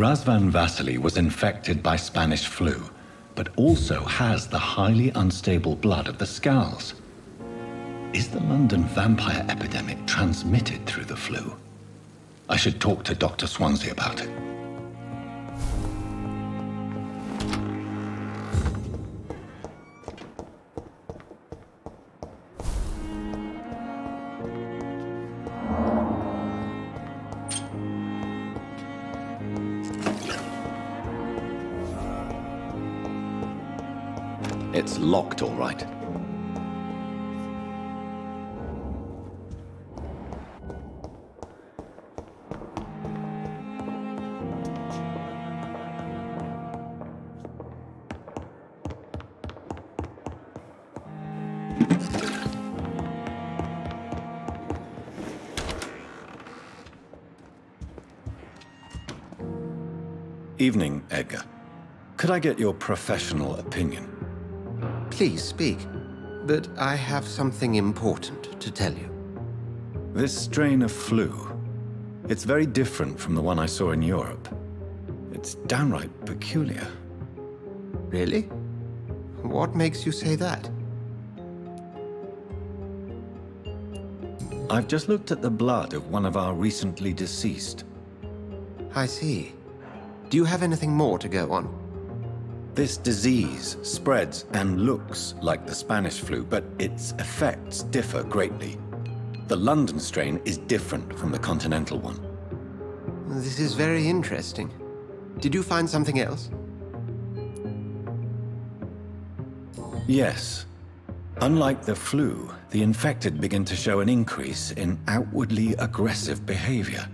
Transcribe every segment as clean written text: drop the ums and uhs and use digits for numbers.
Razvan Vasily was infected by Spanish flu, but also has the highly unstable blood of the Scowls. Is the London vampire epidemic transmitted through the flu? I should talk to Dr. Swansea about it. It's locked, all right. Evening, Edgar. Could I get your professional opinion? Please speak, but I have something important to tell you. This strain of flu, it's very different from the one I saw in Europe. It's downright peculiar. Really? What makes you say that? I've just looked at the blood of one of our recently deceased. I see. Do you have anything more to go on? This disease spreads and looks like the Spanish flu, but its effects differ greatly. The London strain is different from the continental one. This is very interesting. Did you find something else? Yes. Unlike the flu, the infected begin to show an increase in outwardly aggressive behavior.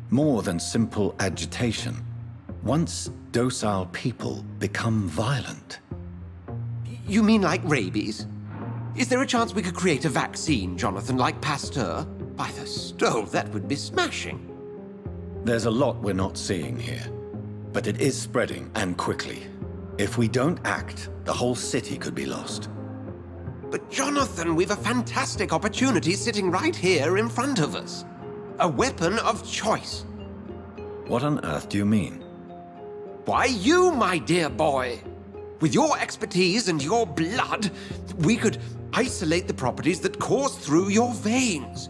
More than simple agitation. Once docile people become violent. You mean like rabies? Is there a chance we could create a vaccine, Jonathan, like Pasteur? By the stove, that would be smashing. There's a lot we're not seeing here, but it is spreading, and quickly. If we don't act, the whole city could be lost. But Jonathan, we've a fantastic opportunity sitting right here in front of us. A weapon of choice. What on earth do you mean? Why, you, my dear boy. With your expertise and your blood, we could isolate the properties that course through your veins.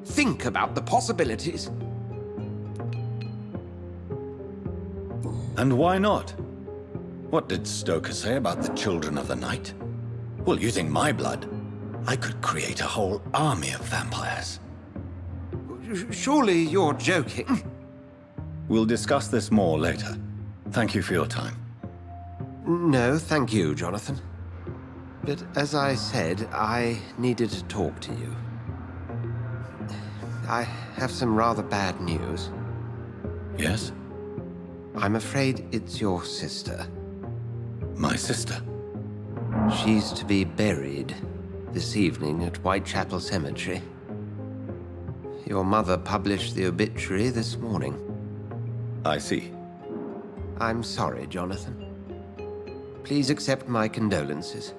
Think about the possibilities. And why not? What did Stoker say about the Children of the Night? Well, using my blood, I could create a whole army of vampires. Surely you're joking. We'll discuss this more later. Thank you for your time. No, thank you, Jonathan. But as I said, I needed to talk to you. I have some rather bad news. Yes? I'm afraid it's your sister. My sister? She's to be buried this evening at Whitechapel Cemetery. Your mother published the obituary this morning. I see. I'm sorry, Jonathan. Please accept my condolences.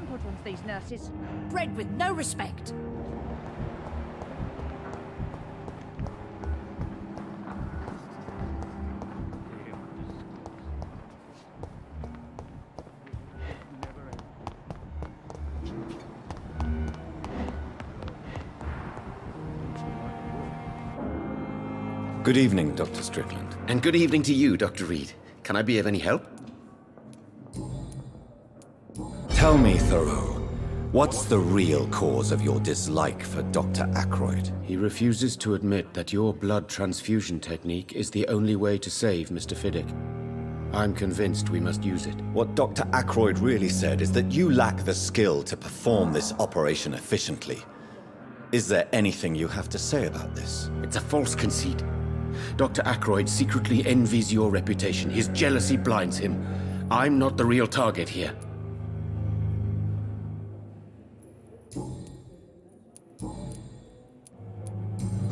put onto these nurses. Bred with no respect. Good evening, Dr. Strickland. And good evening to you, Dr. Reed. Can I be of any help? Tell me, Thoreau, what's the real cause of your dislike for Dr. Ackroyd? He refuses to admit that your blood transfusion technique is the only way to save Mr. Fiddick. I'm convinced we must use it. What Dr. Ackroyd really said is that you lack the skill to perform this operation efficiently. Is there anything you have to say about this? It's a false conceit. Dr. Ackroyd secretly envies your reputation. His jealousy blinds him. I'm not the real target here.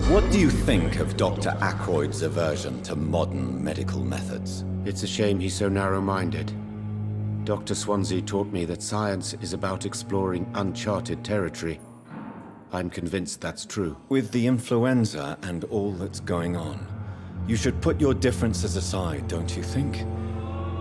What do you think of Dr. Ackroyd's aversion to modern medical methods? It's a shame he's so narrow-minded. Dr. Swansea taught me that science is about exploring uncharted territory. I'm convinced that's true. With the influenza and all that's going on, you should put your differences aside, don't you think?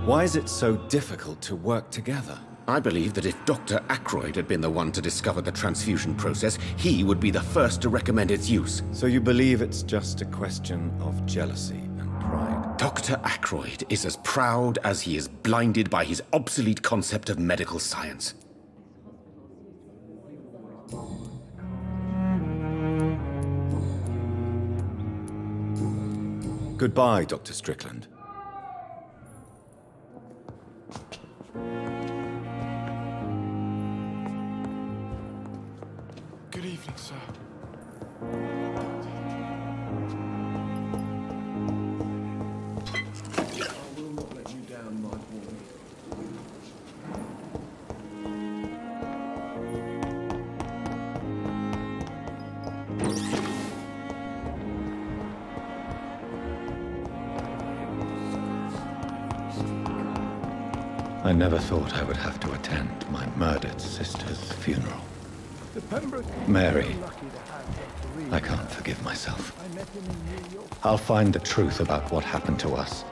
Why is it so difficult to work together? I believe that if Dr. Ackroyd had been the one to discover the transfusion process, he would be the first to recommend its use. So you believe it's just a question of jealousy and pride? Dr. Ackroyd is as proud as he is blinded by his obsolete concept of medical science. Goodbye, Dr. Strickland. Good evening, sir. I will not let you down, my boy. I never thought I would have to attend my murdered sister's funeral. Mary, I can't forgive myself. I'll find the truth about what happened to us.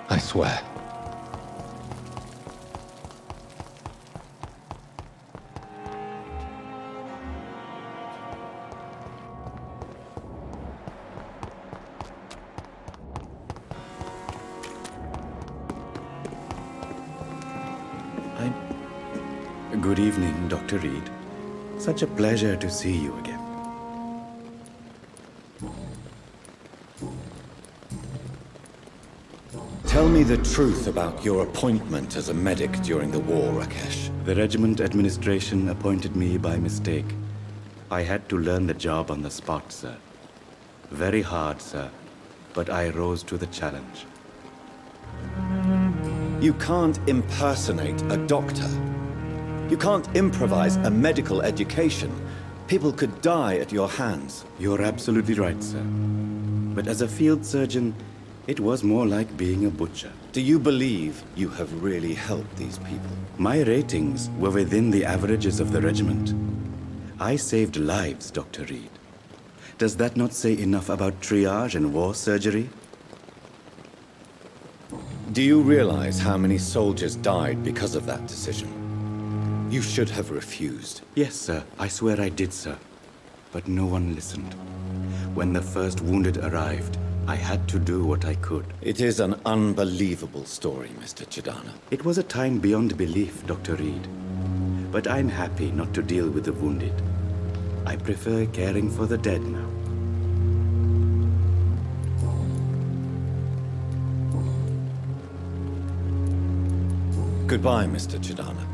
I swear. Good evening, Dr. Reed. Such a pleasure to see you again. Tell me the truth about your appointment as a medic during the war, Rakesh. The regiment administration appointed me by mistake. I had to learn the job on the spot, sir. Very hard, sir, but I rose to the challenge. You can't impersonate a doctor. You can't improvise a medical education. People could die at your hands. You're absolutely right, sir. But as a field surgeon, it was more like being a butcher. Do you believe you have really helped these people? My ratings were within the averages of the regiment. I saved lives, Dr. Reed. Does that not say enough about triage and war surgery? Do you realize how many soldiers died because of that decision? You should have refused. Yes, sir. I swear I did, sir. But no one listened. When the first wounded arrived, I had to do what I could. It is an unbelievable story, Mr. Chidana. It was a time beyond belief, Dr. Reed. But I'm happy not to deal with the wounded. I prefer caring for the dead now. Goodbye, Mr. Chidana.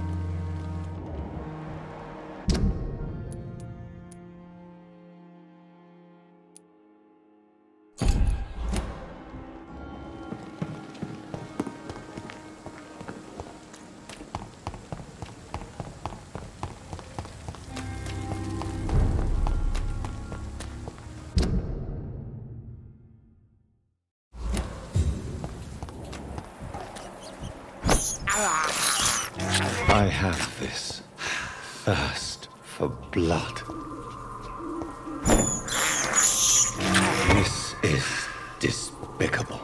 I have this. thirst for blood. This is despicable.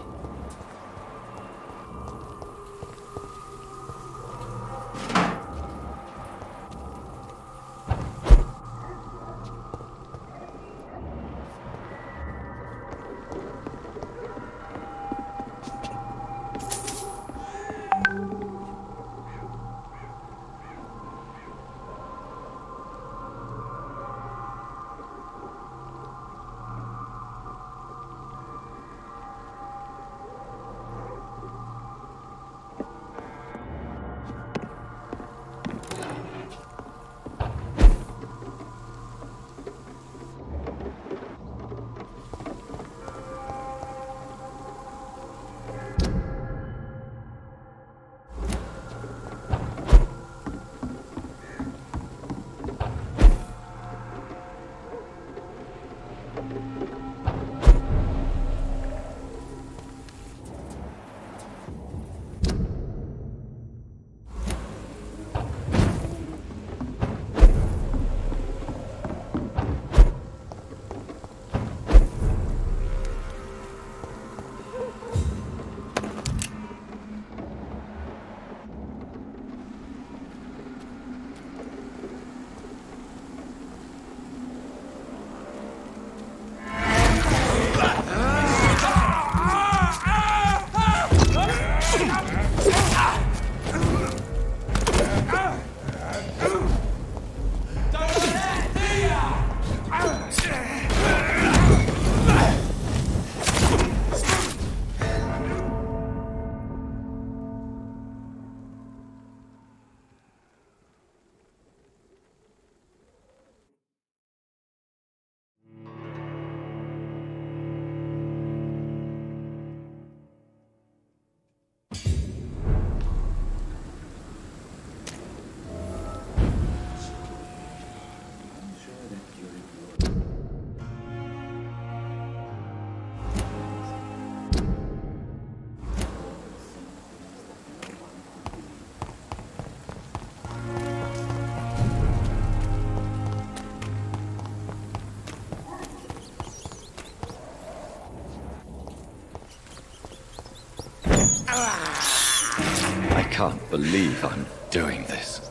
I can't believe I'm doing this.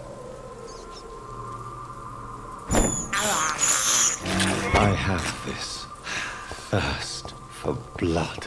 I have this thirst for blood.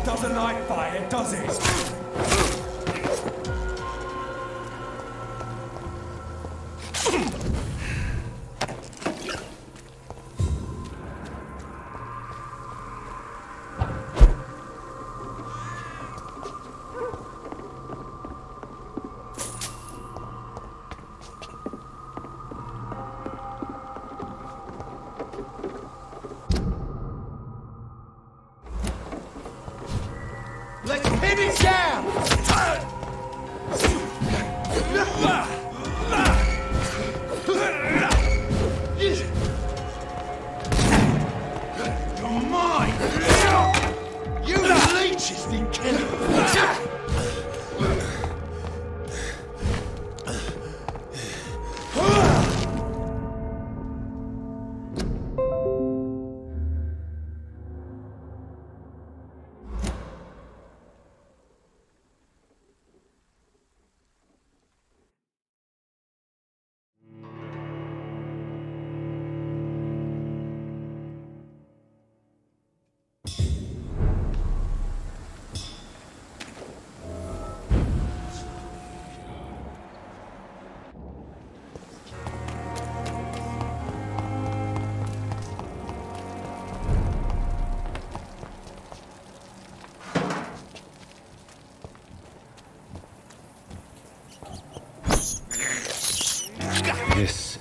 Doesn't like fire, does it? Let's pin it down! You're mine! You leeches didn't kill him!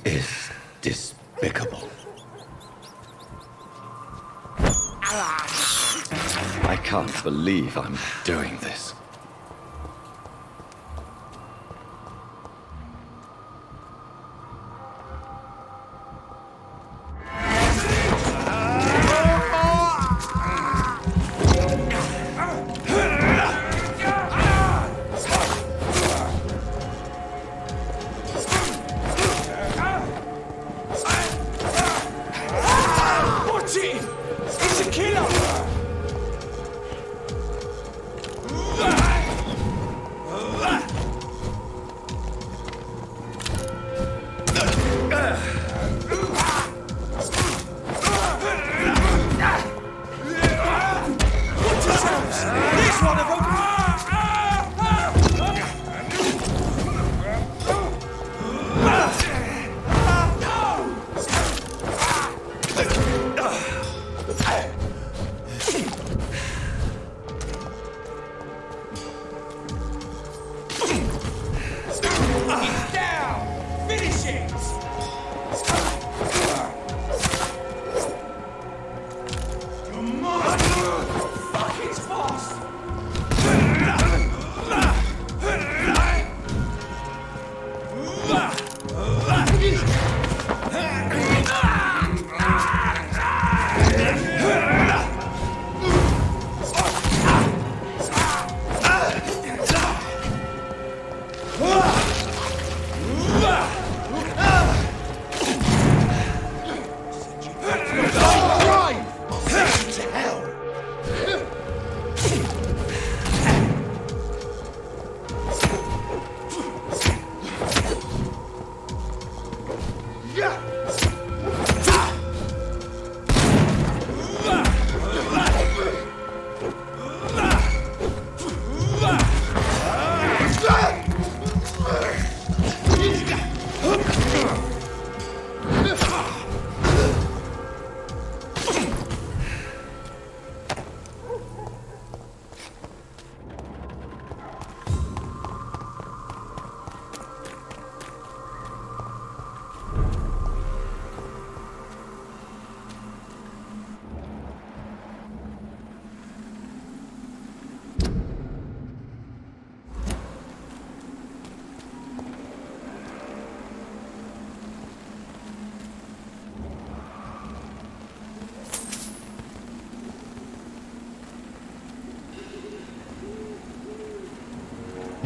is despicable. I can't believe I'm doing this.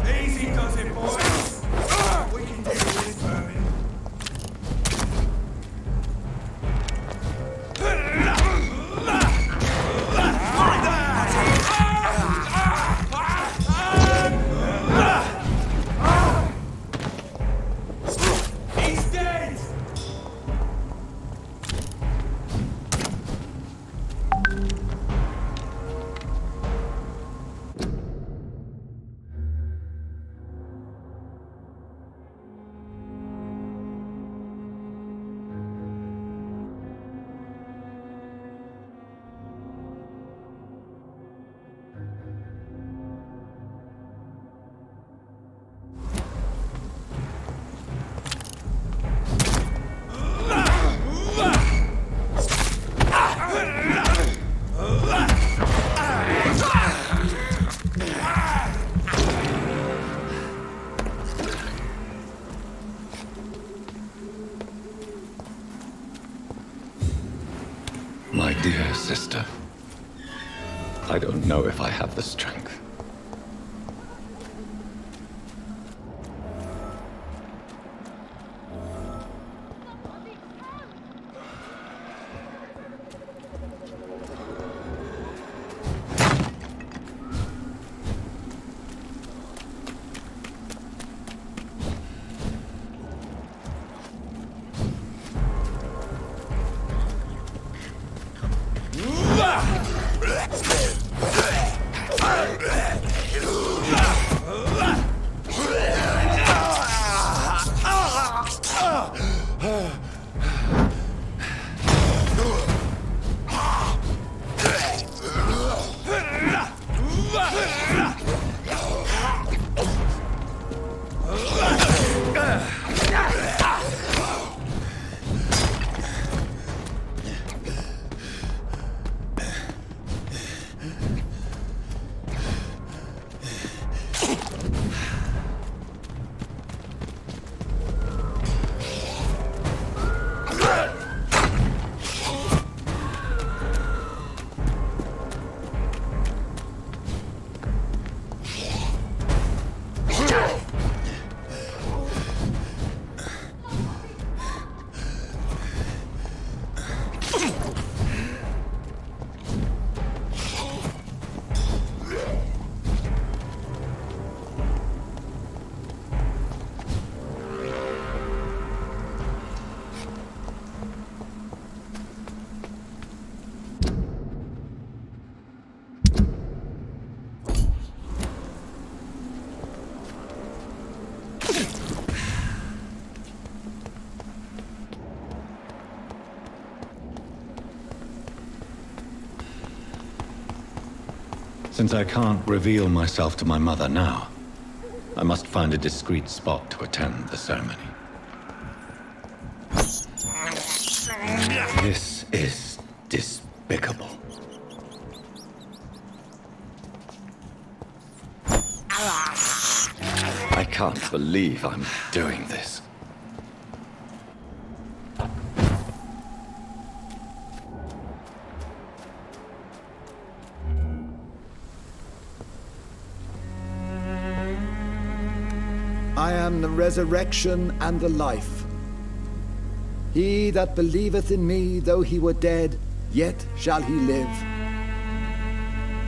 Easy does it, boys. We can deal with this vermin. He's dead. My dear sister, I don't know if I have the strength. Since I can't reveal myself to my mother now, I must find a discreet spot to attend the ceremony. This is despicable. I can't believe I'm doing this. I am the resurrection and the life. He that believeth in me, though he were dead, yet shall he live.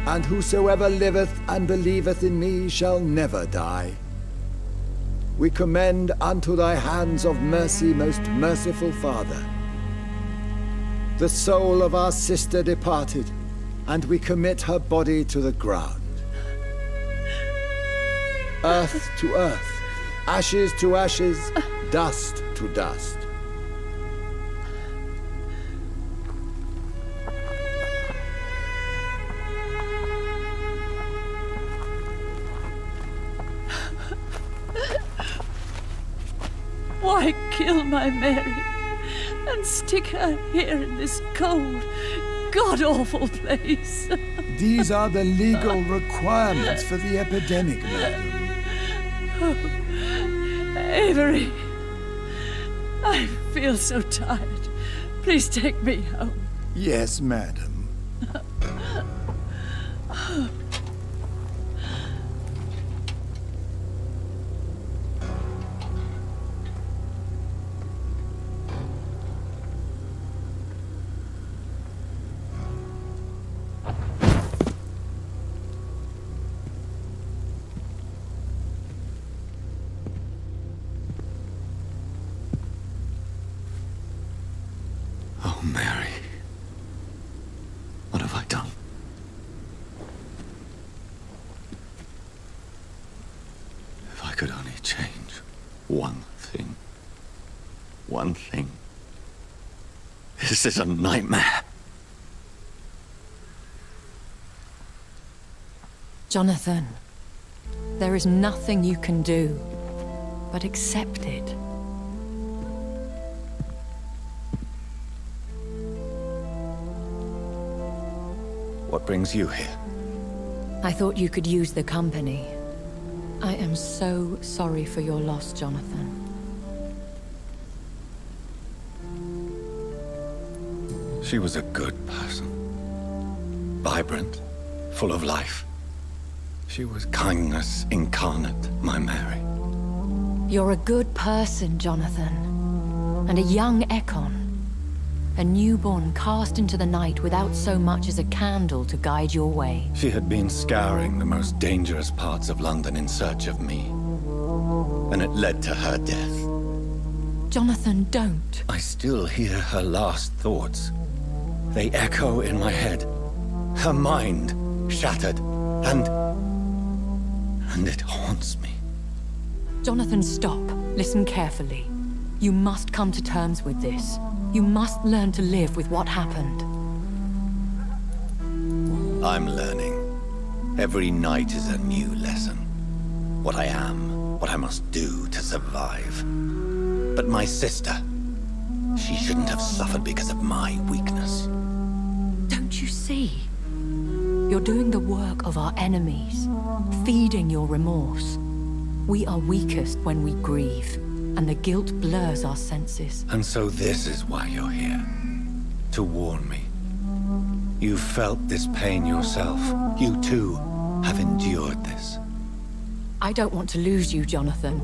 And whosoever liveth and believeth in me shall never die. We commend unto thy hands of mercy, most merciful Father, the soul of our sister departed, and we commit her body to the ground. Earth to earth, ashes to ashes, dust to dust. Why kill my Mary and stick her here in this cold, god-awful place? These are the legal requirements for the epidemic, madam. Oh, Avery, I feel so tired. Please take me home. Yes, madam. Oh, Mary. What have I done? If I could only change one thing. One thing. This is a nightmare. Jonathan, there is nothing you can do but accept it. What brings you here? I thought you could use the company. I am so sorry for your loss, Jonathan. She was a good person. Vibrant, full of life. She was kindness incarnate, my Mary. You're a good person, Jonathan. And a young Ekon. A newborn cast into the night without so much as a candle to guide your way. She had been scouring the most dangerous parts of London in search of me. And it led to her death. Jonathan, don't. I still hear her last thoughts. They echo in my head. Her mind shattered, and it haunts me. Jonathan, stop. Listen carefully. You must come to terms with this. You must learn to live with what happened. I'm learning. Every night is a new lesson. What I am, what I must do to survive. But my sister, she shouldn't have suffered because of my weakness. Don't you see? You're doing the work of our enemies, feeding your remorse. We are weakest when we grieve, and the guilt blurs our senses. And so this is why you're here. To warn me. You've felt this pain yourself. You too have endured this. I don't want to lose you, Jonathan.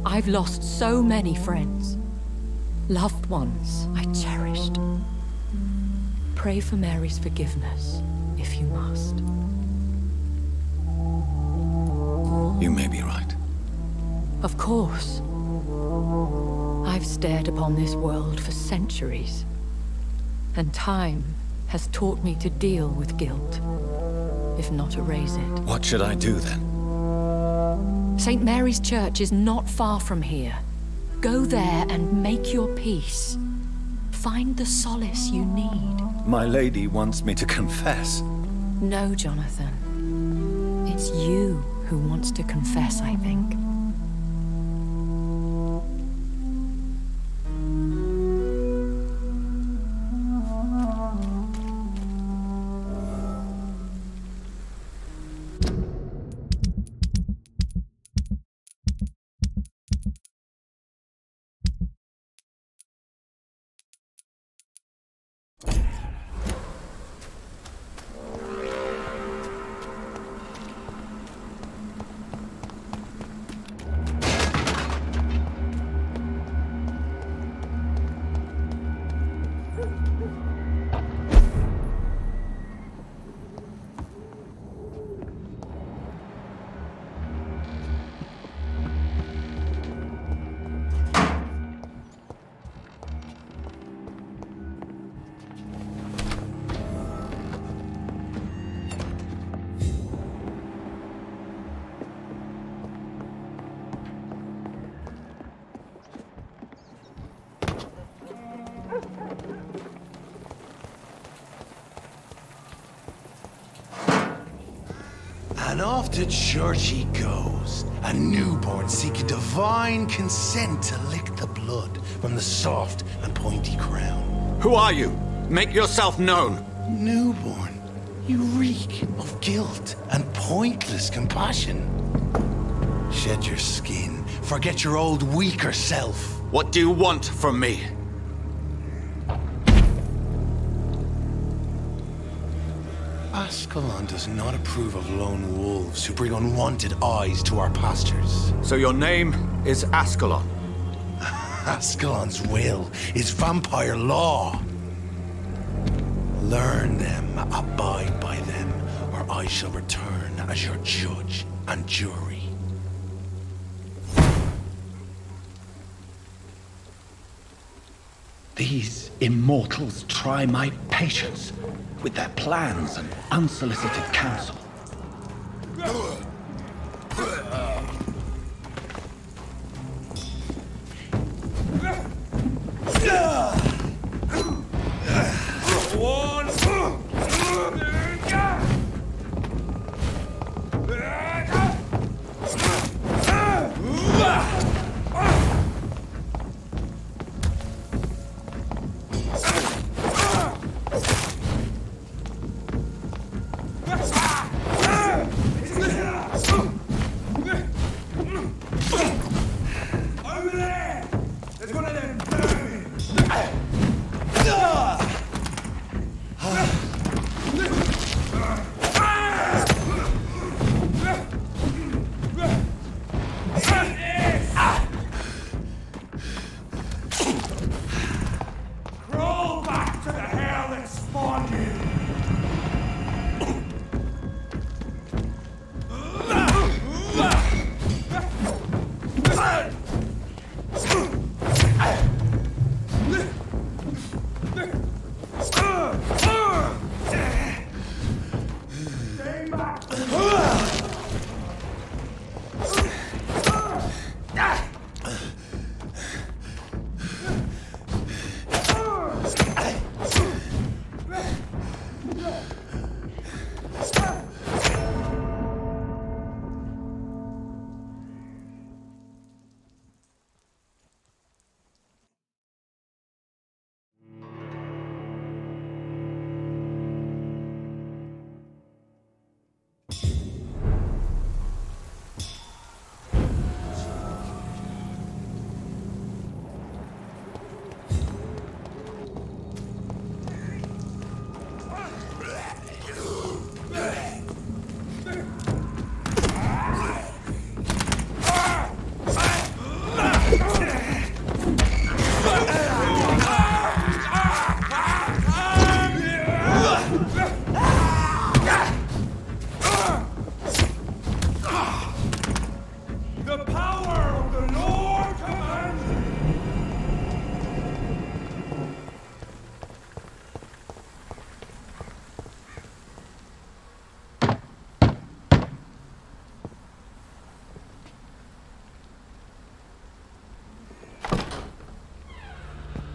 I've lost so many friends. Loved ones I cherished. Pray for Mary's forgiveness, if you must. You may be right. Of course. I've stared upon this world for centuries, and time has taught me to deal with guilt, if not erase it. What should I do then? St. Mary's Church is not far from here. Go there and make your peace. Find the solace you need. My lady wants me to confess. No, Jonathan. It's you who wants to confess, I think. And off to church he goes, a newborn seeking divine consent to lick the blood from the soft and pointy crown. Who are you? Make yourself known. Newborn, you reek of guilt and pointless compassion. Shed your skin, forget your old weaker self. What do you want from me? Ascalon does not approve of lone wolves who bring unwanted eyes to our pastures. So your name is Ascalon? Ascalon's will is vampire law. Learn them, abide by them, or I shall return as your judge and jury. These immortals try my patience with their plans and unsolicited counsel.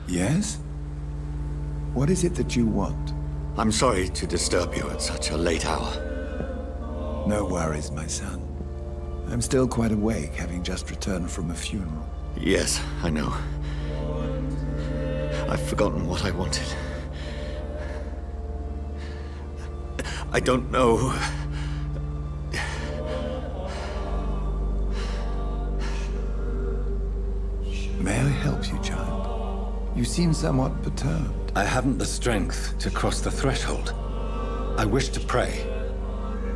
Yes? What is it that you want? I'm sorry to disturb you at such a late hour. No worries, my son. I'm still quite awake, having just returned from a funeral. Yes, I know. I've forgotten what I wanted. I don't know. May I help you, child? You seem somewhat perturbed. I haven't the strength to cross the threshold. I wish to pray,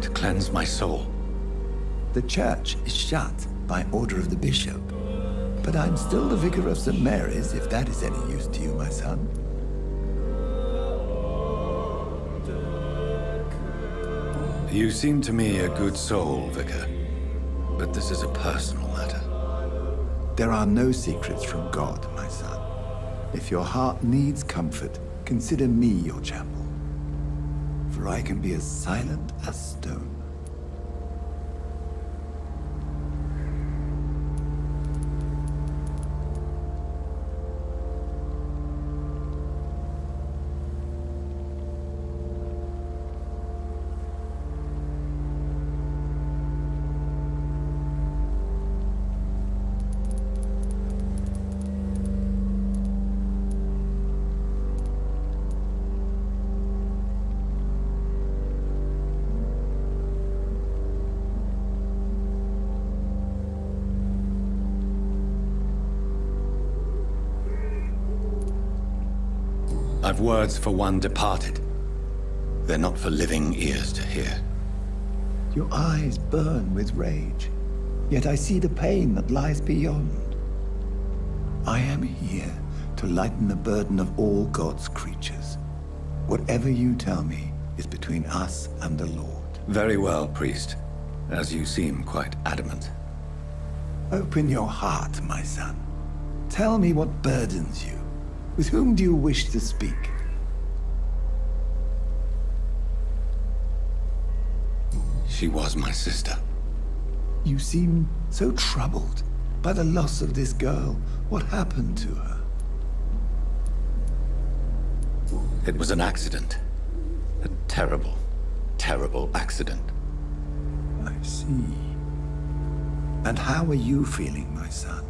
to cleanse my soul. The church is shut by order of the bishop. But I'm still the vicar of St. Mary's, if that is any use to you, my son. You seem to me a good soul, Vicar. But this is a personal matter. There are no secrets from God, my son. If your heart needs comfort, consider me your chapel. For I can be as silent as stone. I've words for one departed. They're not for living ears to hear. Your eyes burn with rage, yet I see the pain that lies beyond. I am here to lighten the burden of all God's creatures. Whatever you tell me is between us and the Lord. Very well, priest, as you seem quite adamant. Open your heart, my son. Tell me what burdens you. With whom do you wish to speak? She was my sister. You seem so troubled by the loss of this girl. What happened to her? It was an accident. A terrible, terrible accident. I see. And how are you feeling, my son?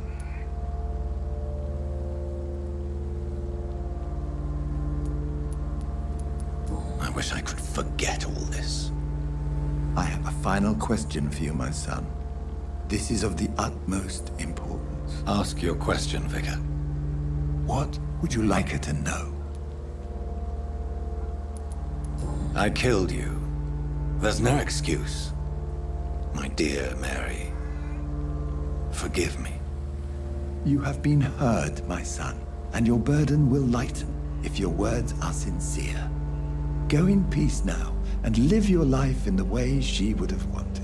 I wish I could forget all this. I have a final question for you, my son. This is of the utmost importance. Ask your question, Vicar. What would you like her to know? I killed you. There's no excuse. My dear Mary, forgive me. You have been heard, my son, and your burden will lighten if your words are sincere. Go in peace now, and live your life in the way she would have wanted.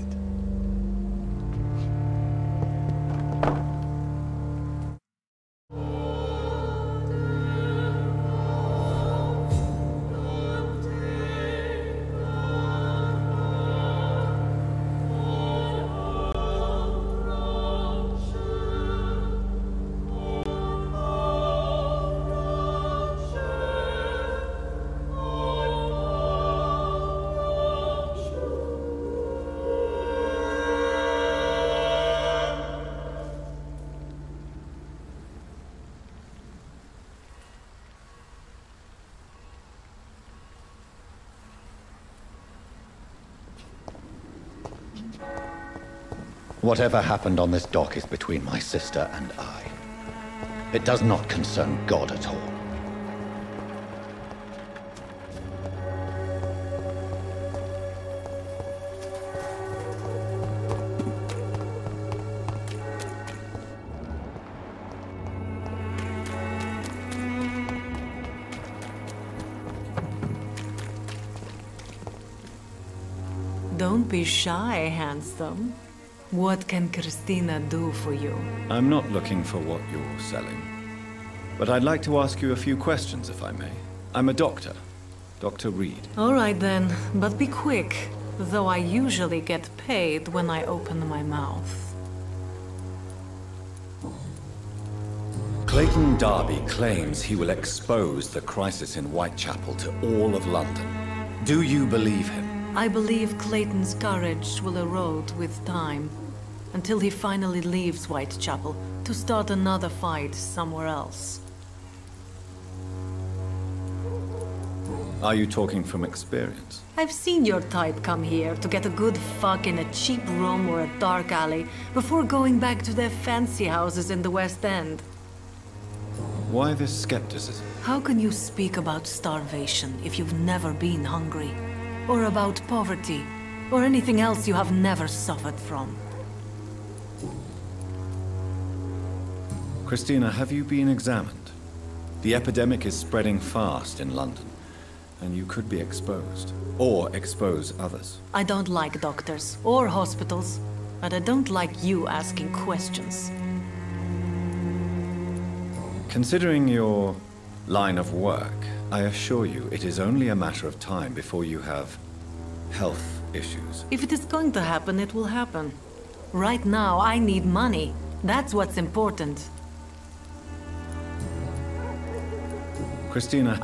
Whatever happened on this dock is between my sister and I. It does not concern God at all. Don't be shy, handsome. What can Christina do for you? I'm not looking for what you're selling. But I'd like to ask you a few questions, if I may. I'm a doctor. Dr. Reed. All right then, but be quick, though I usually get paid when I open my mouth. Clayton Darby claims he will expose the crisis in Whitechapel to all of London. Do you believe him? I believe Clayton's courage will erode with time, until he finally leaves Whitechapel to start another fight somewhere else. Are you talking from experience? I've seen your type come here to get a good fuck in a cheap room or a dark alley before going back to their fancy houses in the West End. Why this skepticism? How can you speak about starvation if you've never been hungry? Or about poverty? Or anything else you have never suffered from? Christina, have you been examined? The epidemic is spreading fast in London, and you could be exposed. Or expose others. I don't like doctors or hospitals, but I don't like you asking questions. Considering your line of work, I assure you it is only a matter of time before you have health issues. If it is going to happen, it will happen. Right now, I need money. That's what's important. Christina,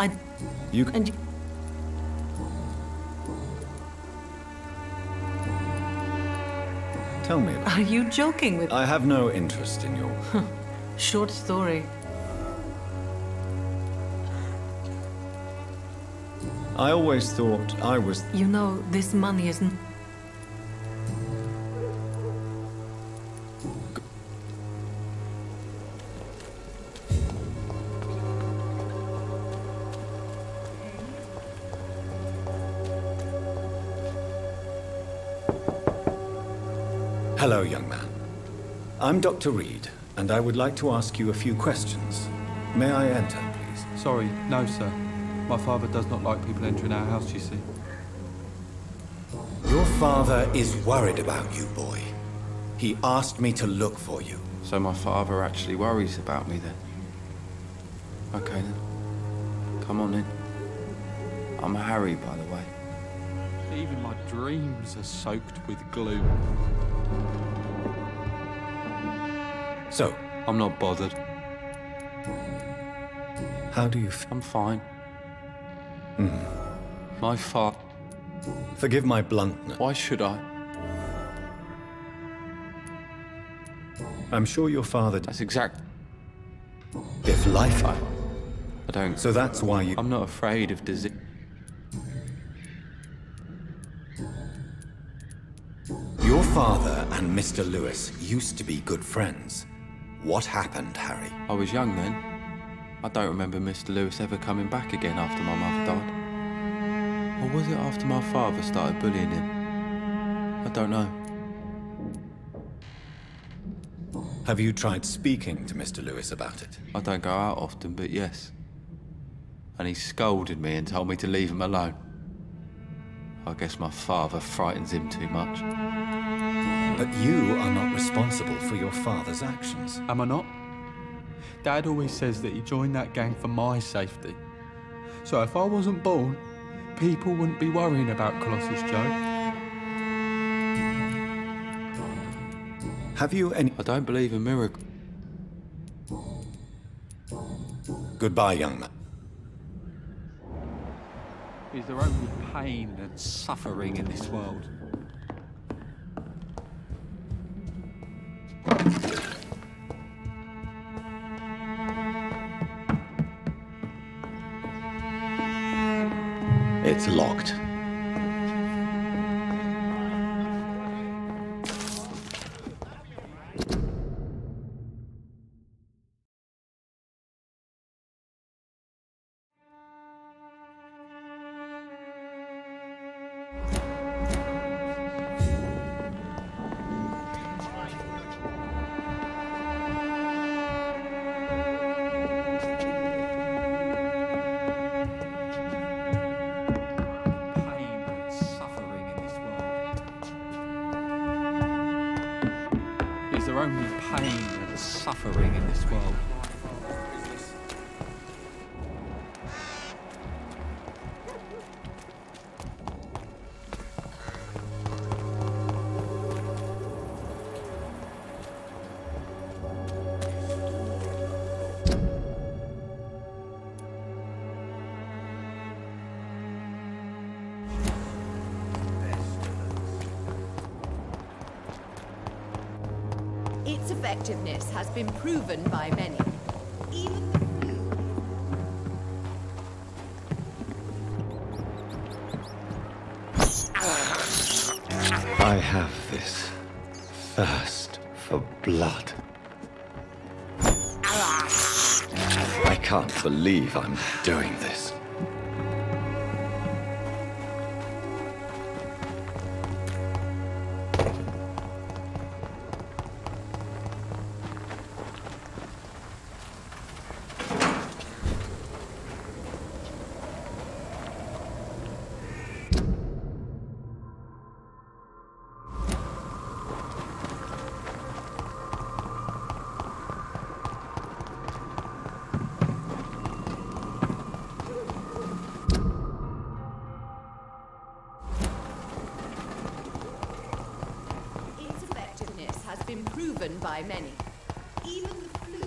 you... And Tell me about it. Are you joking with... I have no interest in your... Short story. I always thought I was... You know, this money isn't... Hello, young man. I'm Dr. Reed, and I would like to ask you a few questions. May I enter, please? Sorry, no, sir. My father does not like people entering our house, you see. Your father is worried about you, boy. He asked me to look for you. So my father actually worries about me then? Okay then. Come on in. I'm Harry, by the way. Even my dreams are soaked with gloom. So? I'm not bothered. How do you feel? I'm fine. My father... Forgive my bluntness. Why should I? I'm sure your father... That's exact... If life... I don't... So that's why you... I'm not afraid of disease. Your father and Mr. Lewis used to be good friends. What happened, Harry? I was young then. I don't remember Mr. Lewis ever coming back again after my mother died. Or was it after my father started bullying him? I don't know. Have you tried speaking to Mr. Lewis about it? I don't go out often, but yes. And he scolded me and told me to leave him alone. I guess my father frightens him too much. But you are not responsible for your father's actions. Am I not? Dad always says that he joined that gang for my safety. So if I wasn't born, people wouldn't be worrying about Colossus Joe. Have you any... I don't believe in miracles. Goodbye, young man. Is there only pain and suffering in this world? It's locked. Only pain and suffering in this world. Its effectiveness has been proven by many. Even the I have this thirst for blood. I can't believe I'm doing this. has been proven by many. Even the flu.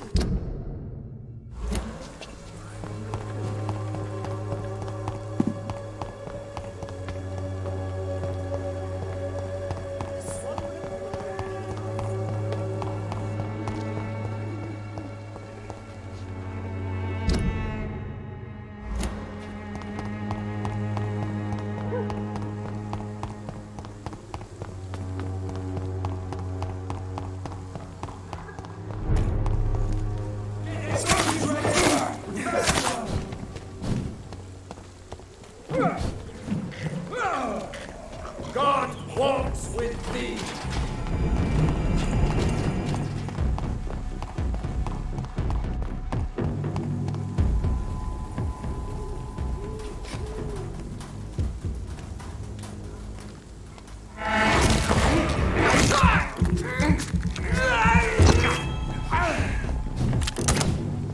God walks with thee.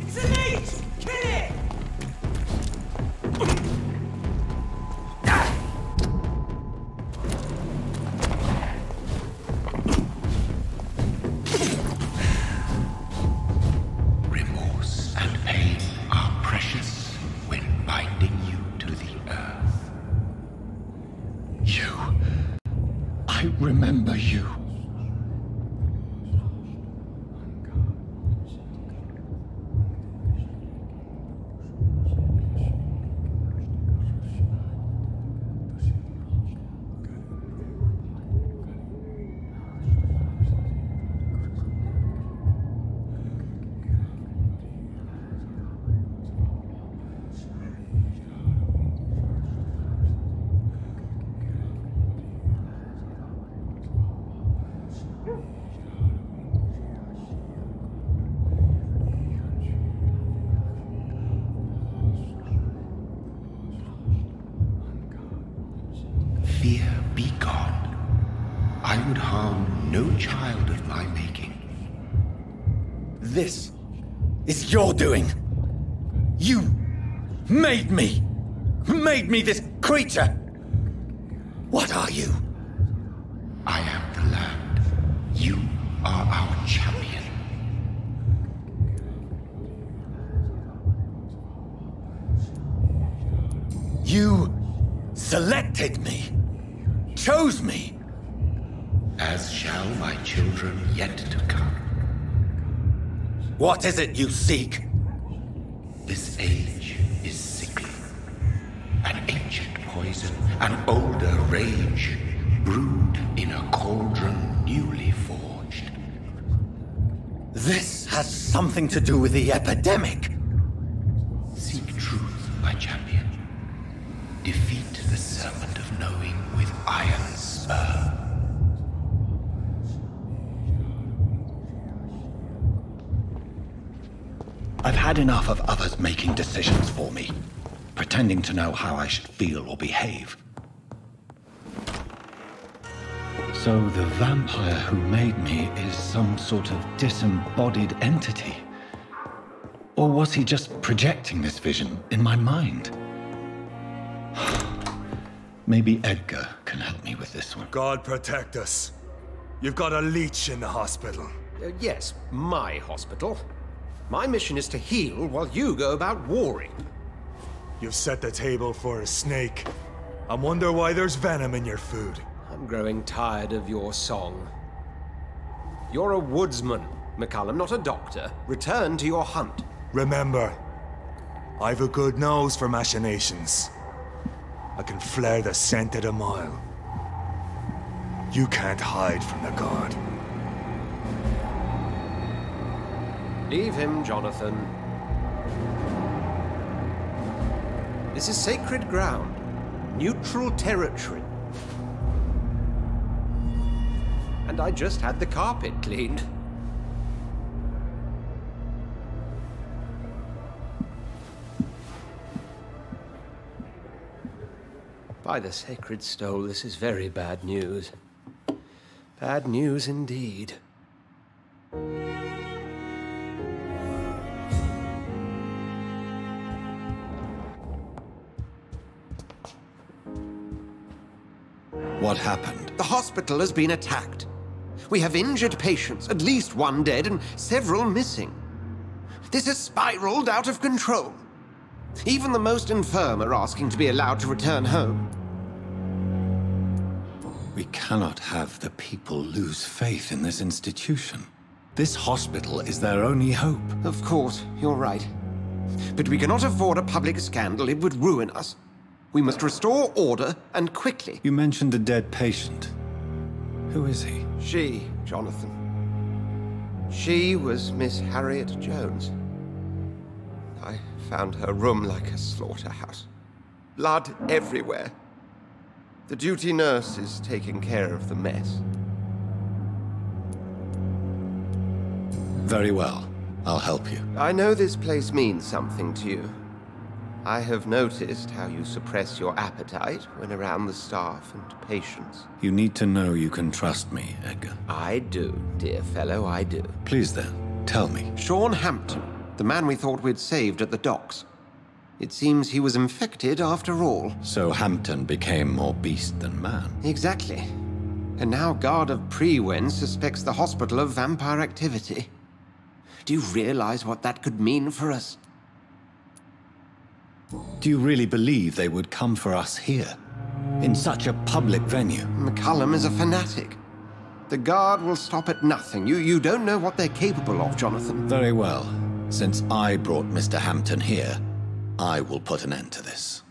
It's a leech! Kill it! Remorse and pain are precious when binding you to the earth. You. I remember you. Fear be gone. I would harm no child of my making. This is your doing. You made me. Made me this creature. What are you? I am the land. You are our champion. You selected me. Chose me. As shall my children yet to come. What is it you seek? This age is sickly. An ancient poison, an older rage, brewed in a cauldron newly forged. This has something to do with the epidemic. Seek truth, my champion. Defeat the serpent of knowing with iron spur. I've had enough of others making decisions for me, pretending to know how I should feel or behave. So the vampire who made me is some sort of disembodied entity? Or was he just projecting this vision in my mind? Maybe Edgar can help me with this one. God protect us. You've got a leech in the hospital. Yes, my hospital. My mission is to heal while you go about warring. You've set the table for a snake. I wonder why there's venom in your food. I'm growing tired of your song. You're a woodsman. McCullum, not a doctor. Return to your hunt. Remember, I've a good nose for machinations. I can flare the scent at a mile. You can't hide from the guard. Leave him, Jonathan. This is sacred ground. Neutral territory. And I just had the carpet cleaned. By the sacred stole, this is very bad news. Bad news indeed. What happened? The hospital has been attacked. We have injured patients, at least one dead and several missing. This has spiraled out of control. Even the most infirm are asking to be allowed to return home. We cannot have the people lose faith in this institution. This hospital is their only hope. Of course, you're right. But we cannot afford a public scandal. It would ruin us. We must restore order, and quickly. You mentioned a dead patient. Who is he? She, Jonathan. She was Miss Harriet Jones. I found her room like a slaughterhouse. Blood everywhere. The duty nurse is taking care of the mess. Very well. I'll help you. I know this place means something to you. I have noticed how you suppress your appetite when around the staff and patients. You need to know you can trust me, Edgar. I do, dear fellow, I do. Please then, tell me. Sean Hampton, the man we thought we'd saved at the docks. It seems he was infected after all. So Hampton became more beast than man. Exactly. And now Guard of Prewen suspects the hospital of vampire activity. Do you realize what that could mean for us? Do you really believe they would come for us here? In such a public venue? McCullum is a fanatic. The Guard will stop at nothing. You don't know what they're capable of, Jonathan. Very well. Since I brought Mr. Hampton here, I will put an end to this.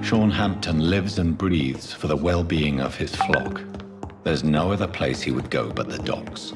Sean Hampton lives and breathes for the well-being of his flock. There's no other place he would go but the docks.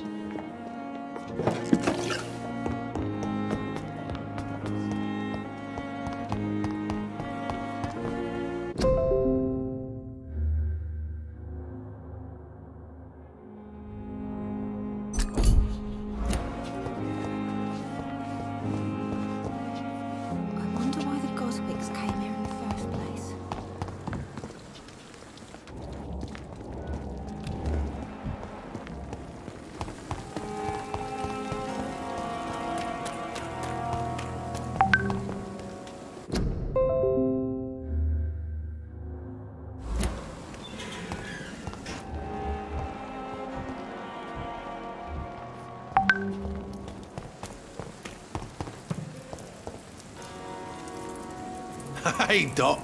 Hey, Doc.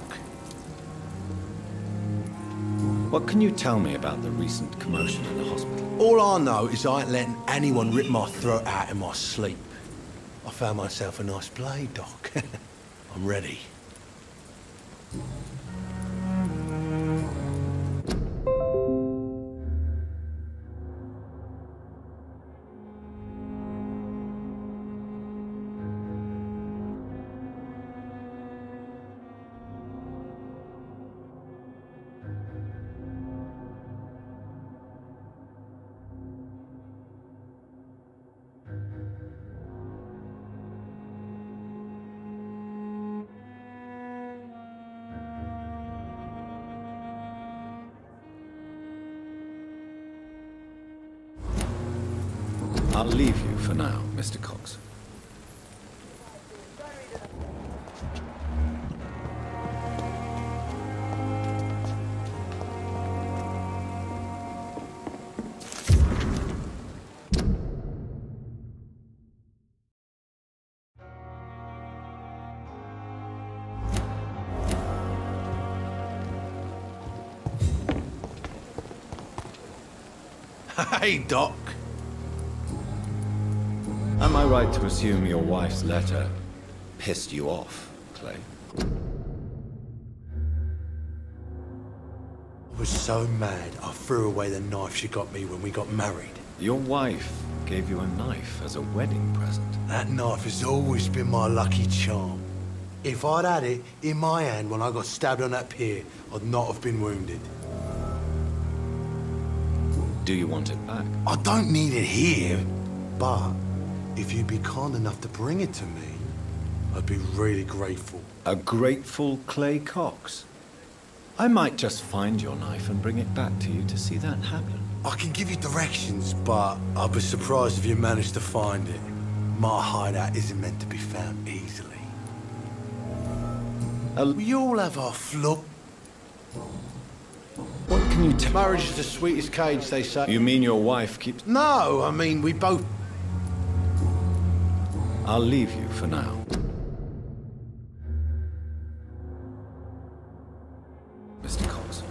What can you tell me about the recent commotion in the hospital? All I know is I ain't letting anyone rip my throat out in my sleep. I found myself a nice blade, Doc. I'm ready. I'll leave you for now, Mr. Cox. Hey, Doc. Am I right to assume your wife's letter pissed you off, Clay? I was so mad I threw away the knife she got me when we got married. Your wife gave you a knife as a wedding present. That knife has always been my lucky charm. If I'd had it in my hand when I got stabbed on that pier, I'd not have been wounded. Do you want it back? I don't need it here, but if you'd be kind enough to bring it to me, I'd be really grateful. A grateful Clay Cox? I might just find your knife and bring it back to you to see that happen. I can give you directions, but I'd be surprised if you managed to find it. My hideout isn't meant to be found easily. We all have our flaws. What can you tell? Marriage is the sweetest cage, they say. You mean your wife keeps... No, I mean, we both... I'll leave you for now. Mr. Cox.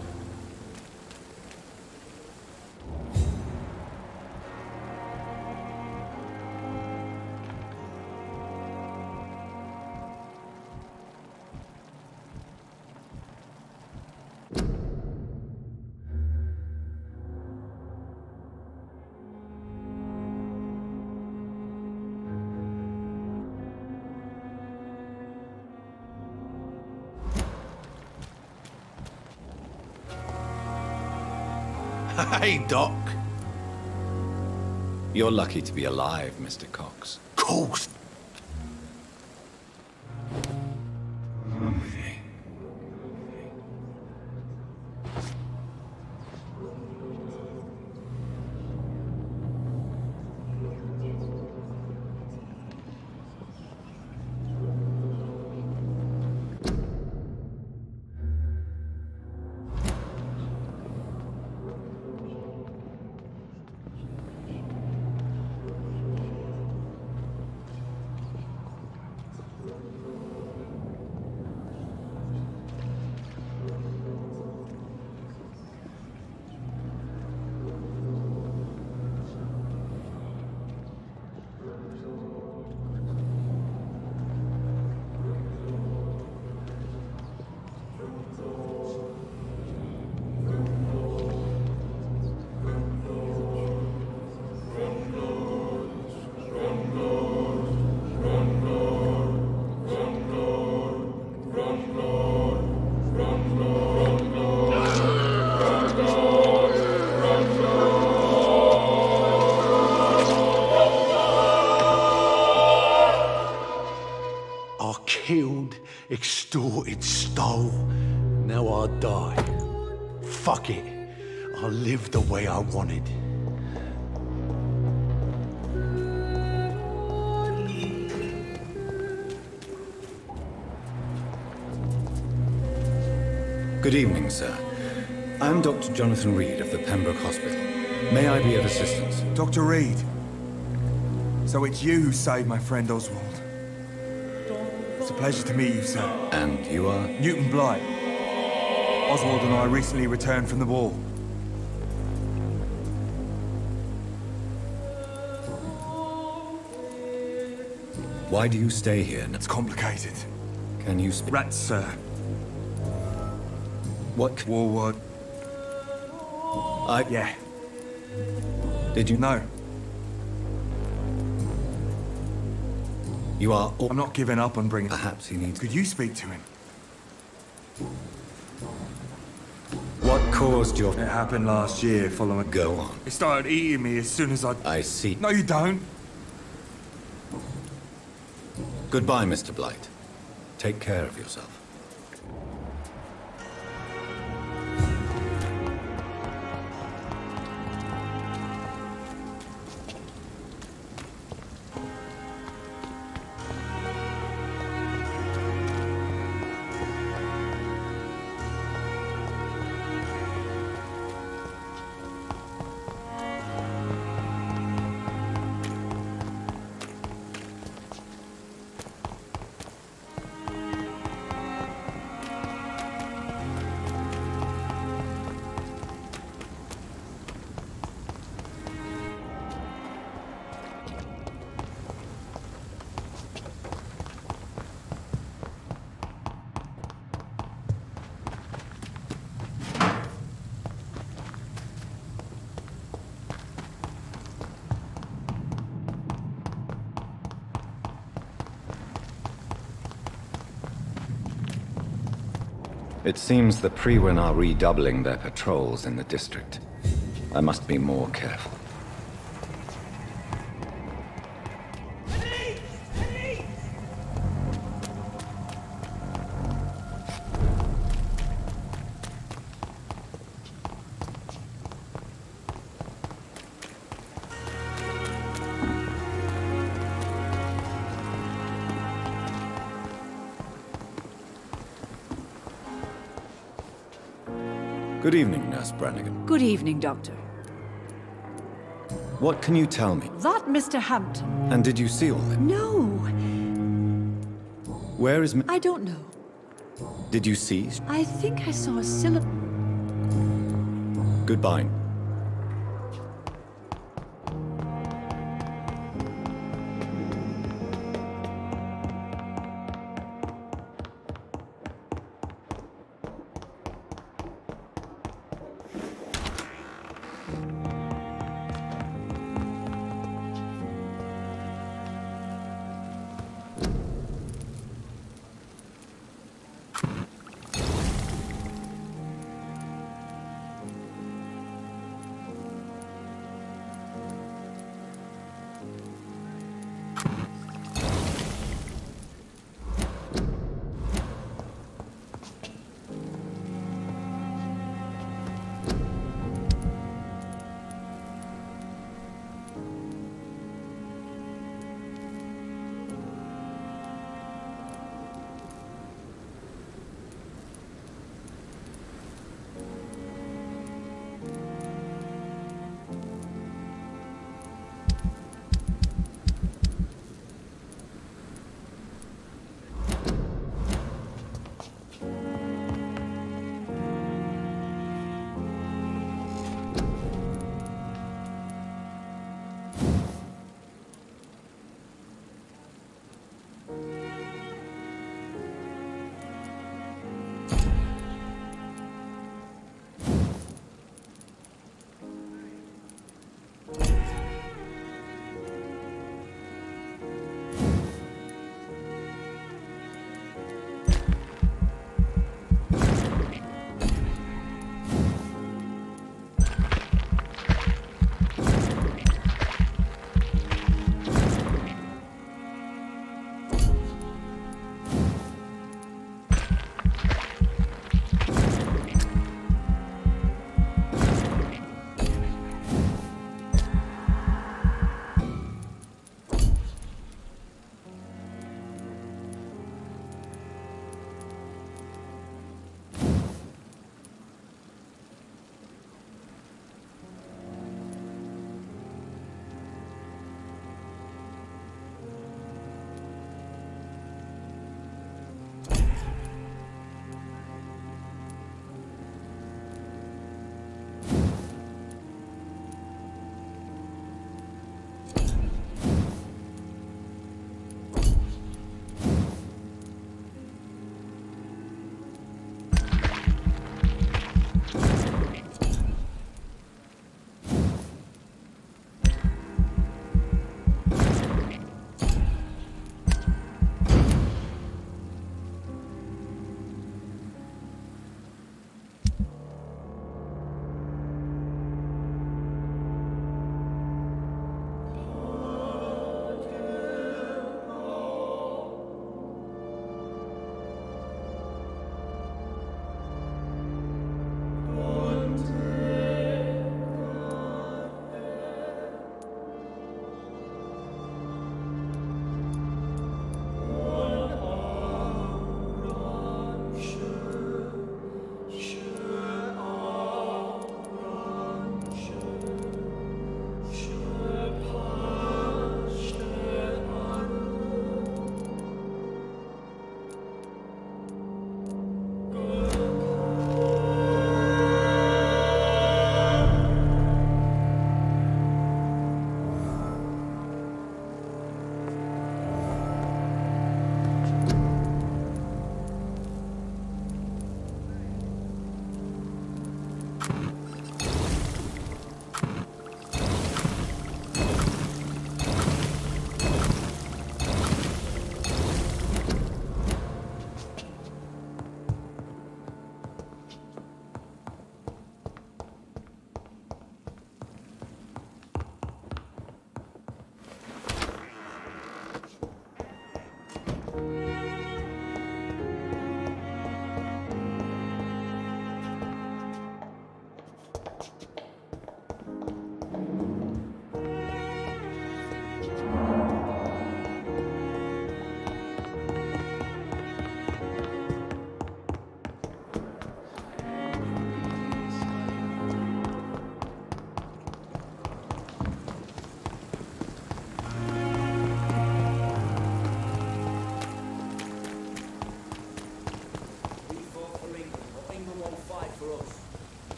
Hey, Doc. You're lucky to be alive, Mr. Cox. Cox. I killed, extorted, stole. Now I die. Fuck it. I lived the way I wanted. Good evening, sir. I'm Dr. Jonathan Reed of the Pembroke Hospital. May I be of assistance? Dr. Reed. So it's you who saved my friend Oswald. It's a pleasure to meet you, sir. And you are? Newton Blight. Oswald and I recently returned from the war. Why do you stay here? It's complicated. Can you speak? Rats, sir. What? War. Yeah. Did you? No. You are... I'm not giving up on bringing... Perhaps he needs... Could you speak to him? What caused your... It happened last year following... Go on. It started eating me as soon as I see. No, you don't. Goodbye, Mr. Blight. Take care of yourself. It seems the Priwen are redoubling their patrols in the district. I must be more careful. Good evening, Nurse Brannigan. Good evening, Doctor. What can you tell me? That Mr. Hampton. And did you see all that? No. Where is... I don't know. Did you see? I think I saw a silhouette. Goodbye.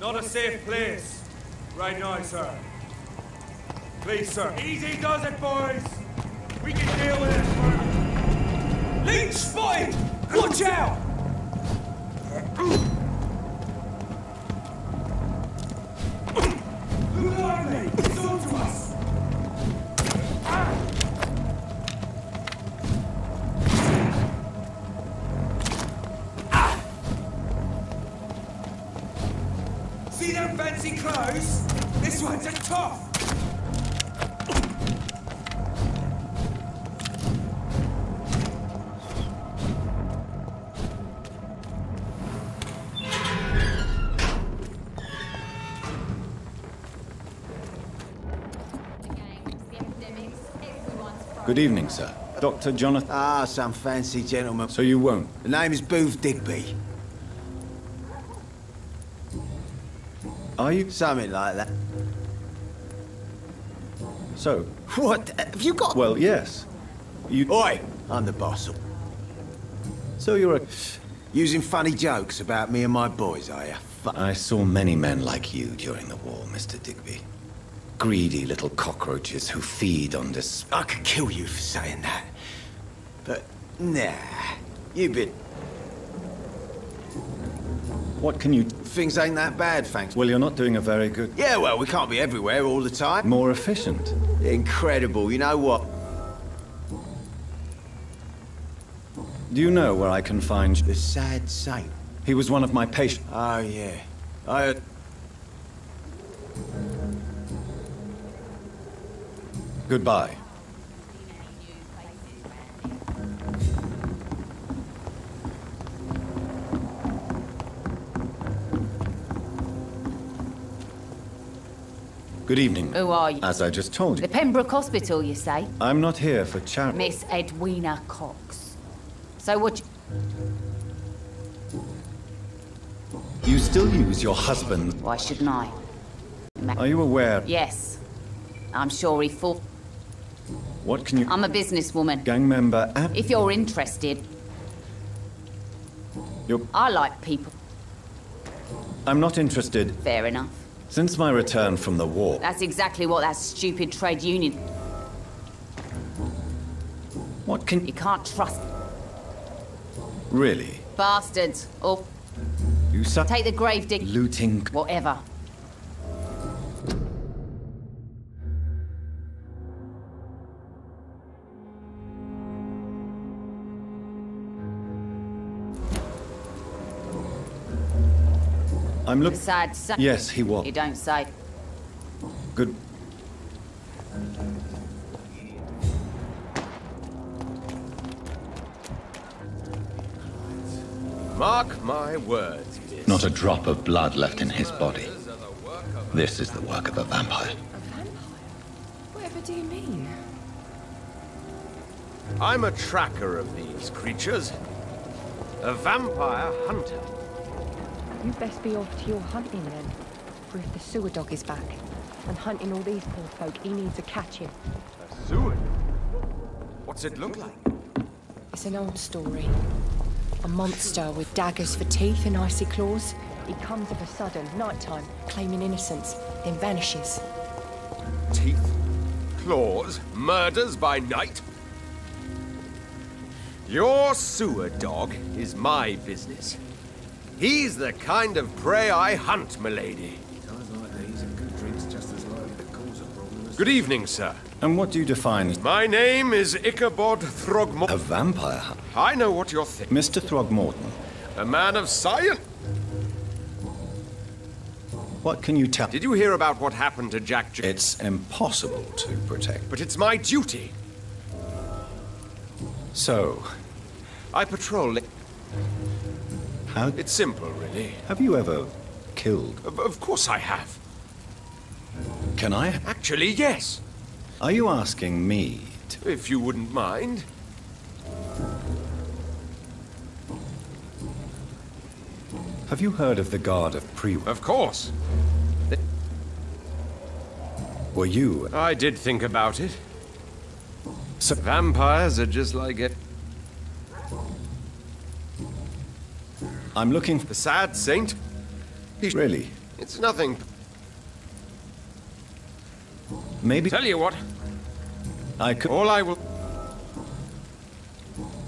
Not a safe place. Right now, sir. Please, sir. Easy does it, boys. We can deal with it. Leech spotted! Watch out! Who are they? It's on to us! See them fancy clothes? This one's a tough! Good evening, sir. Dr. Jonathan... Ah, some fancy gentleman. So you won't? The name is Booth Digby. Are you? Something like that. So? What? Have you got... Well, yes. You... Oi! I'm the boss. So you're a... Using funny jokes about me and my boys, are you? I saw many men like you during the war, Mr. Digby. Greedy little cockroaches who feed on this... I could kill you for saying that. But, nah. You've been... What can you... Things ain't that bad, thanks. Well, you're not doing a very good... Yeah, well, we can't be everywhere all the time. More efficient. Incredible. You know what? Do you know where I can find... The sad saint. He was one of my patients. Oh, yeah. I... Goodbye. Good evening. Who are you? As I just told you. The Pembroke Hospital, you say? I'm not here for charity. Miss Edwina Cox. So what You still use your husband. Why shouldn't I? Are you aware? Yes. I'm sure he fought. What can you... I'm a businesswoman. Gang member and... If you're interested... I like people. I'm not interested. Fair enough. Since my return from the war... That's exactly what that stupid trade union... What can... You can't trust... Really? Bastards. Or... You take the grave dig... Looting... Whatever. I'm looking... Sad... Yes, he was. You don't say. Good... Mark my words, miss. Not a drop of blood left in his body. This is the work of a vampire. A vampire? Whatever do you mean? I'm a tracker of these creatures. A vampire hunter. You best be off to your hunting then. For if the sewer dog is back and hunting all these poor folk, he needs a catching. A sewer? What's it look like? It's an old story. A monster with daggers for teeth and icy claws. He comes of a sudden, nighttime, claiming innocence, then vanishes. Teeth, claws, murders by night? Your sewer dog is my business. He's the kind of prey I hunt, milady. Times like these and good drinks just as likely to cause a problem as... Good evening, sir. And what do you define as... My name is Ichabod Throgmorton. A vampire? I know what you're thinking. Mr. Throgmorton. A man of science. What can you tell? Did you hear about what happened to Jack? It's impossible to protect. But it's my duty. So... I patrol... How... It's simple, really. Have you ever killed? Of course I have. Can I? Actually, yes. Are you asking me to... If you wouldn't mind. Have you heard of the Guard of Pre... Of course. Were you... I did think about it. So... Vampires are just like it. I'm looking for... The sad saint? Really? It's nothing. Maybe... Tell you what. I could... All I will...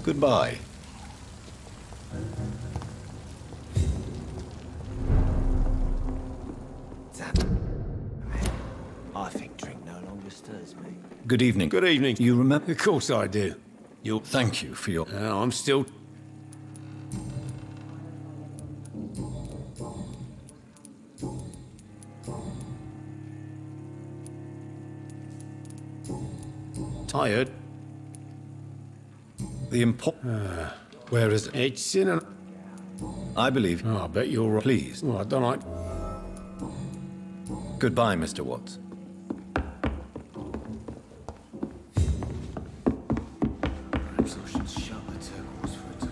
Goodbye. I think drink no longer stirs me. Good evening. Good evening. You remember? Of course I do. Thank you for your... I'm still... tired. The Where is it? It's in an... I believe... Oh, I bet you're right. Please. Oh, I don't like... Goodbye, Mr. Watts. Perhaps I should shut the turquoise for a time.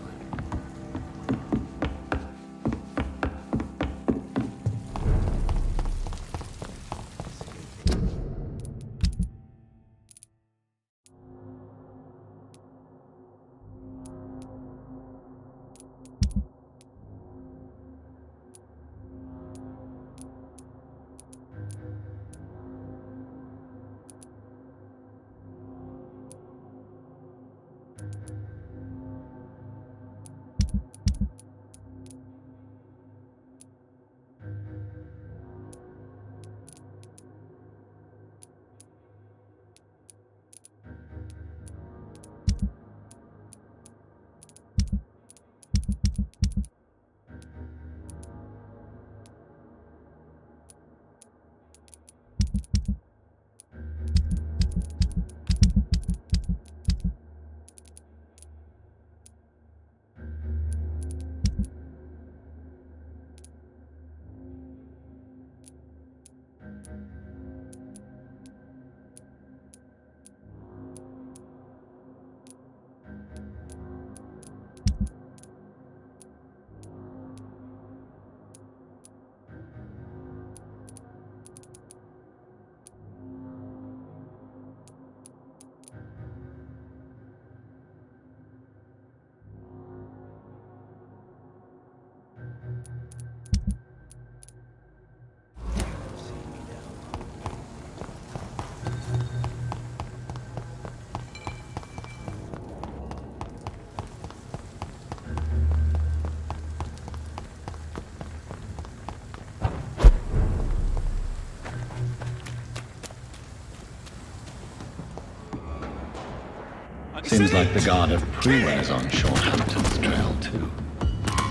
Seems like the guard of Prewell is on Shorthampton's trail, too.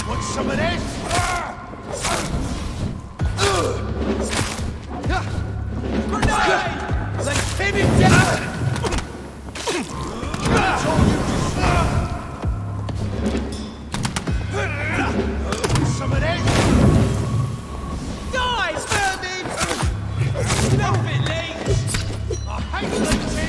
Want some of this? Grenade! Let's pin him down! Some of this? Die, vermin! Enough it, Lee! I hate leeches!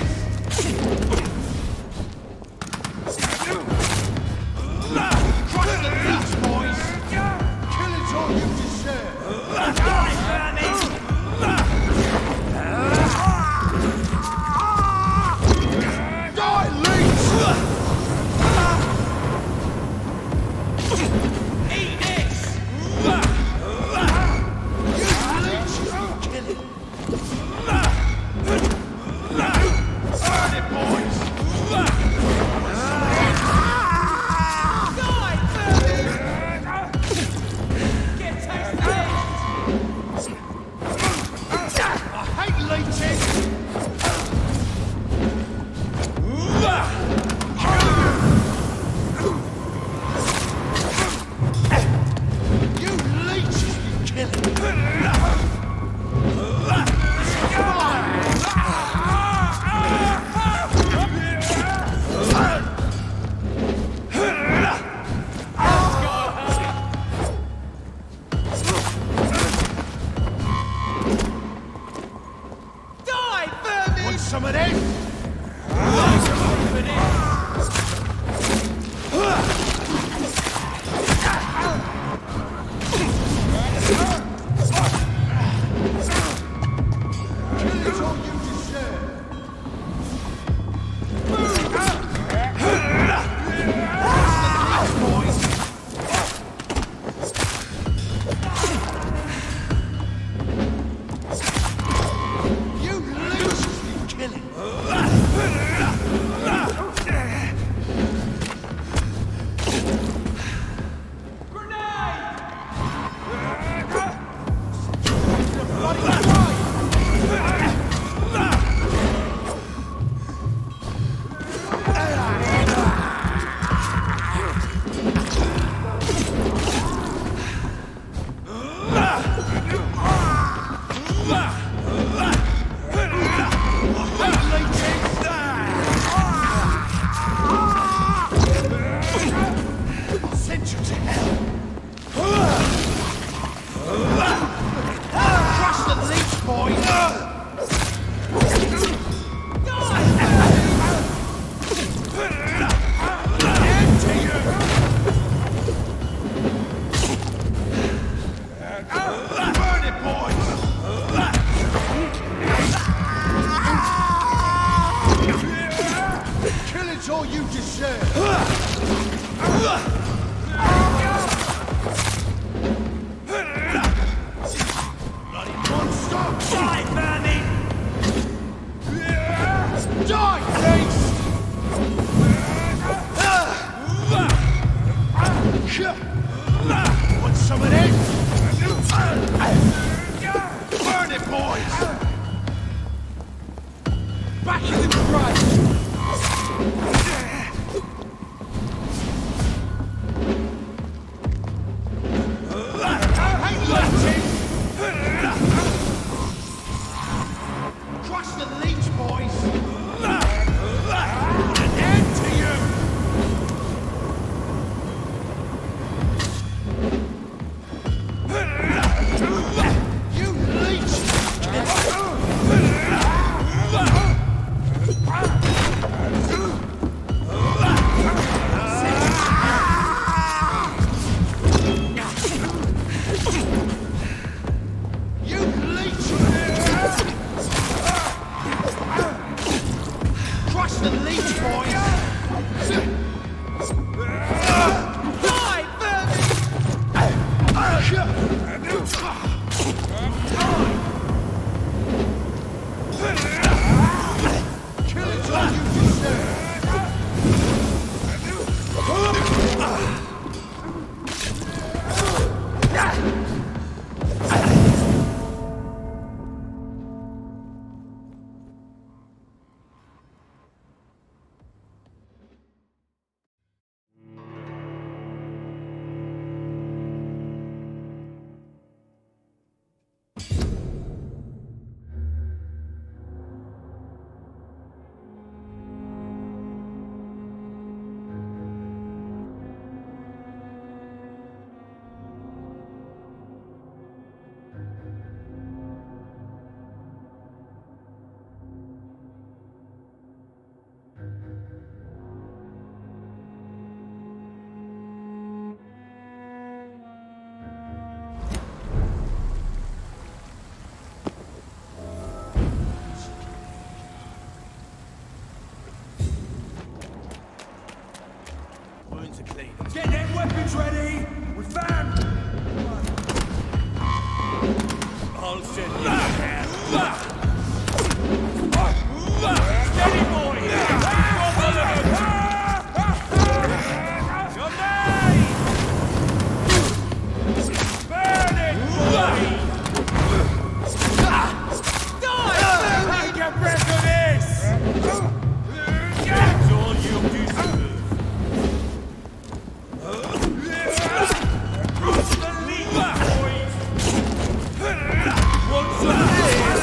What's this?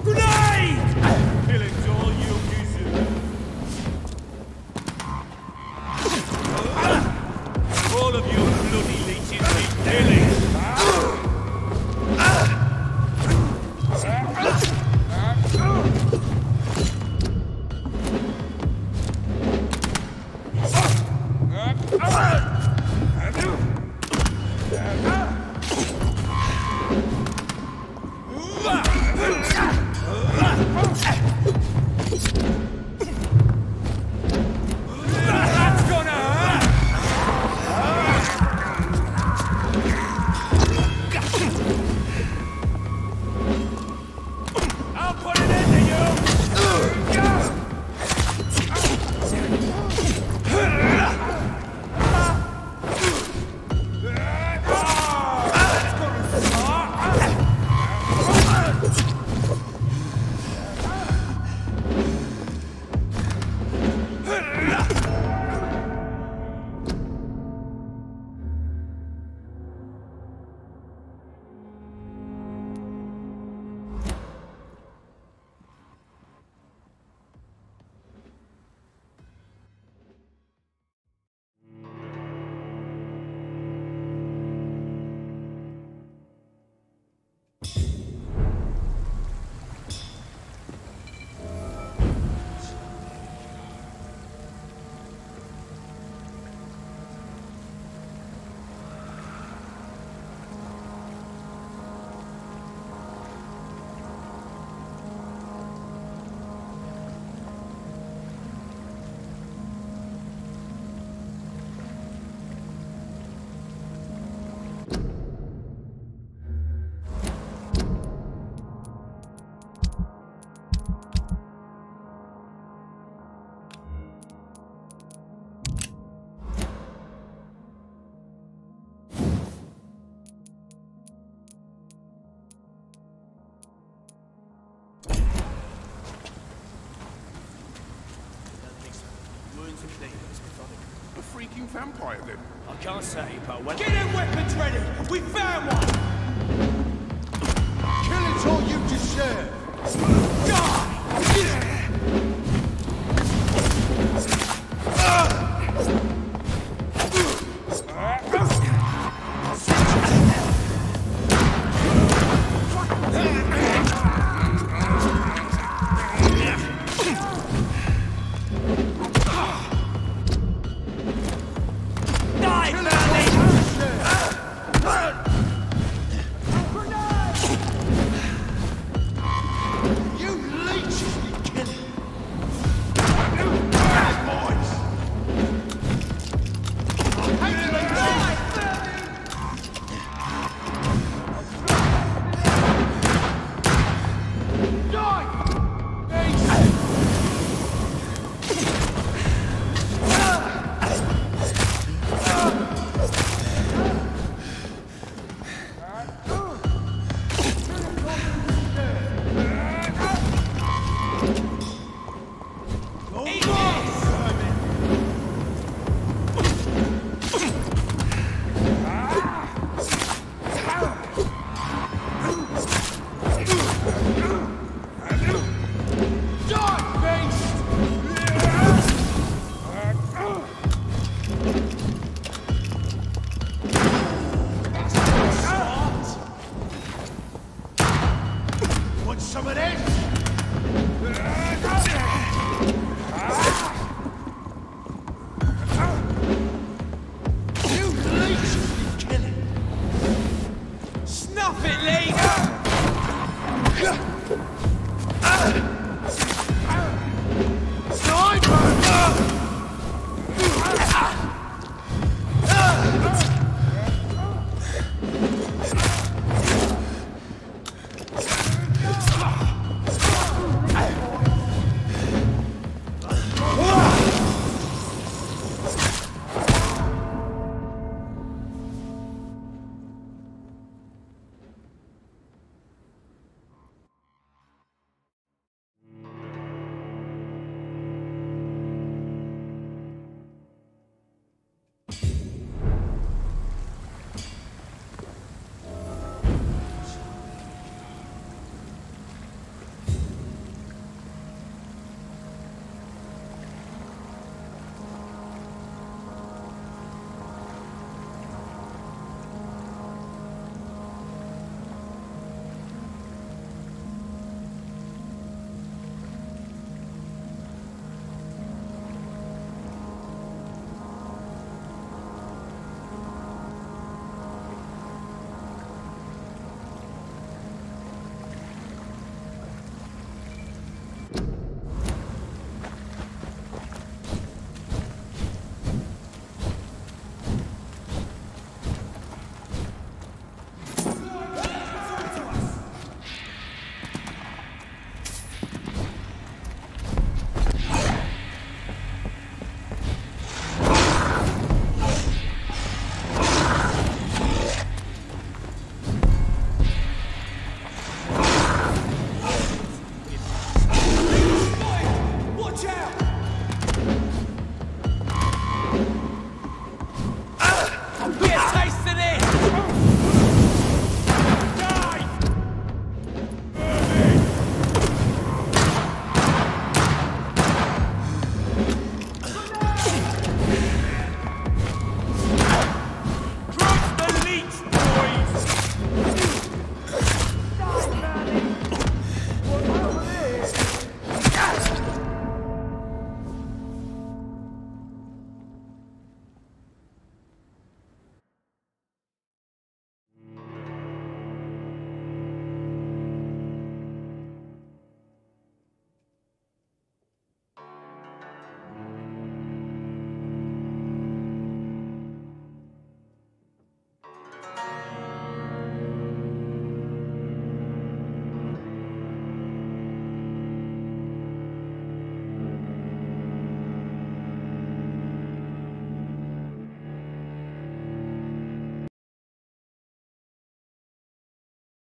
Grenade! Killing's all you deserve. All of you bloody leeches need killing. A freaking vampire, then? I can't say, but when... Get them weapons ready! We found one! Kill it or you deserve! God!